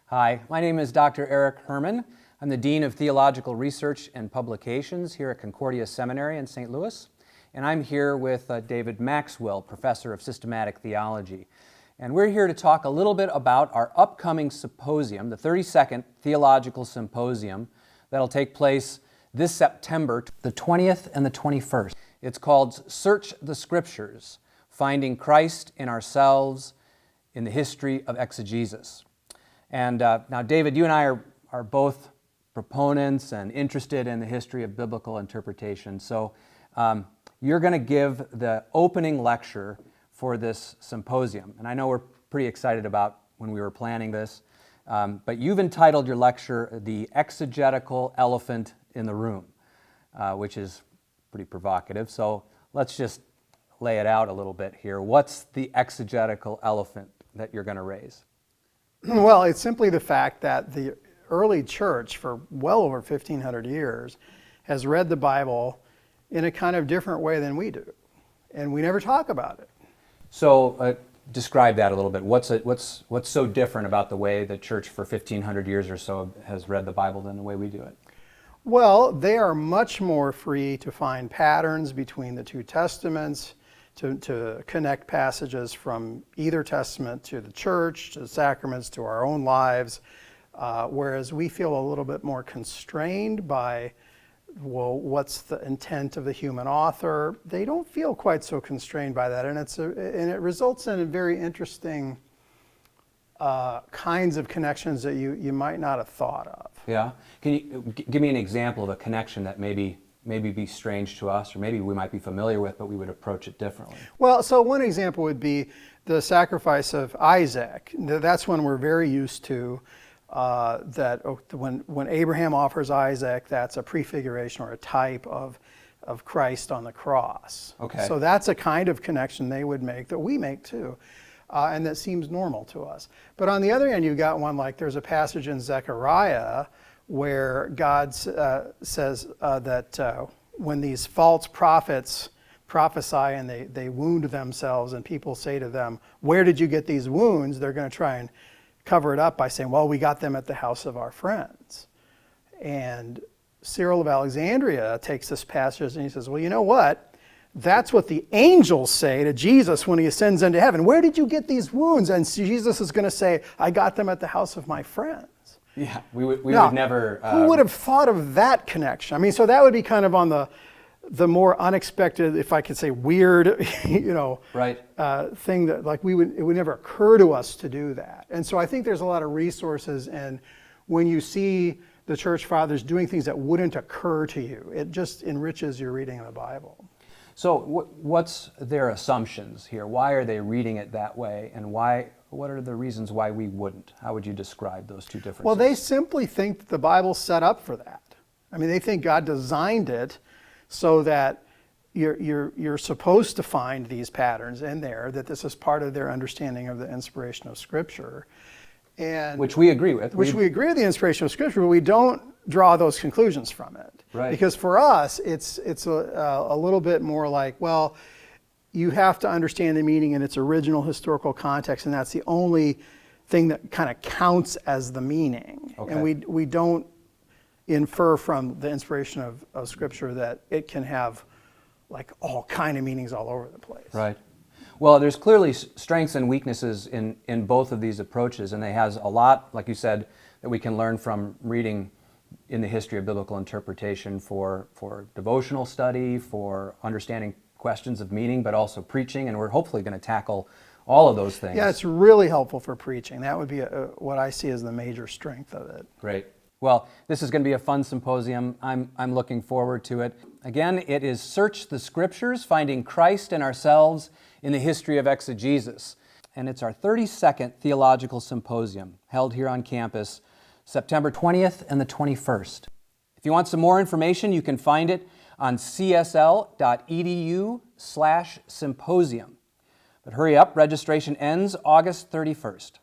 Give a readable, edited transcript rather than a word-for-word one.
Hi, my name is Dr. Eric Herman. I'm the Dean of Theological Research and Publications here at Concordia Seminary in St. Louis, and I'm here with David Maxwell, Professor of Systematic Theology. And we're here to talk a little bit about our upcoming symposium, the 32nd Theological Symposium, that'll take place this September, the 20th and the 21st. It's called Search the Scriptures, Finding Christ in Ourselves in the History of Exegesis. And now, David, you and I are both proponents and interested in the history of biblical interpretation. So you're going to give the opening lecture for this symposium. And I know we're pretty excited about when we were planning this, but you've entitled your lecture The Exegetical Elephant in the Room, which is pretty provocative. So let's just lay it out a little bit here. What's the exegetical elephant that you're going to raise? Well, it's simply the fact that the early church, for well over 1,500 years, has read the Bible in a kind of different way than we do, and we never talk about it. So describe that a little bit. What's so different about the way the church for 1,500 years or so has read the Bible than the way we do it? Well, they are much more free to find patterns between the two testaments, to connect passages from either testament to the church, to the sacraments, to our own lives, whereas we feel a little bit more constrained by, well, what's the intent of the human author? They don't feel quite so constrained by that, and it results in very interesting kinds of connections that you might not have thought of. Yeah. Can you give me an example of a connection that maybe be strange to us, or maybe we might be familiar with, but we would approach it differently? Well, so one example would be the sacrifice of Isaac. That's one we're very used to. That when Abraham offers Isaac, that's a prefiguration or a type of Christ on the cross. Okay. So that's a kind of connection they would make that we make too, and that seems normal to us. But on the other hand, you've got one like there's a passage in Zechariah where God says that when these false prophets prophesy and they wound themselves, and people say to them, "Where did you get these wounds?" They're going to try and cover it up by saying, "Well, we got them at the house of our friends." And Cyril of Alexandria takes this passage and he says, "Well, you know what? That's what the angels say to Jesus when he ascends into heaven. Where did you get these wounds?" And Jesus is going to say, "I got them at the house of my friends." Yeah, we would never... Who would have thought of that connection? I mean, so that would be kind of on the more unexpected, if I could say weird, right. Thing that it would never occur to us to do that. And so I think there's a lot of resources, and when you see the church fathers doing things that wouldn't occur to you, it just enriches your reading of the Bible. So what's their assumptions here? Why are they reading it that way, and what are the reasons why we wouldn't? How would you describe those two differences? Well, they simply think that the Bible's set up for that. I mean, they think God designed it so that you're supposed to find these patterns in there, that this is part of their understanding of the inspiration of Scripture. And which we agree with. We agree with the inspiration of Scripture, but we don't draw those conclusions from it. Right. Because for us, it's a little bit more like, well, you have to understand the meaning in its original historical context, and that's the only thing that kind of counts as the meaning. Okay. And we don't infer from the inspiration of Scripture that it can have like all kind of meanings all over the place. Right. Well, there's clearly strengths and weaknesses in both of these approaches, and they has a lot, like you said, that we can learn from reading in the history of biblical interpretation for devotional study, for understanding questions of meaning, but also preaching, and we're hopefully going to tackle all of those things. Yeah, it's really helpful for preaching. That would be what I see as the major strength of it. Great. Well, this is going to be a fun symposium. I'm looking forward to it. Again, it is Search the Scriptures, Finding Christ in Ourselves in the History of Exegesis. And it's our 32nd Theological Symposium, held here on campus, September 20th and the 21st. If you want some more information, you can find it on csl.edu/symposium. But hurry up, registration ends August 31st.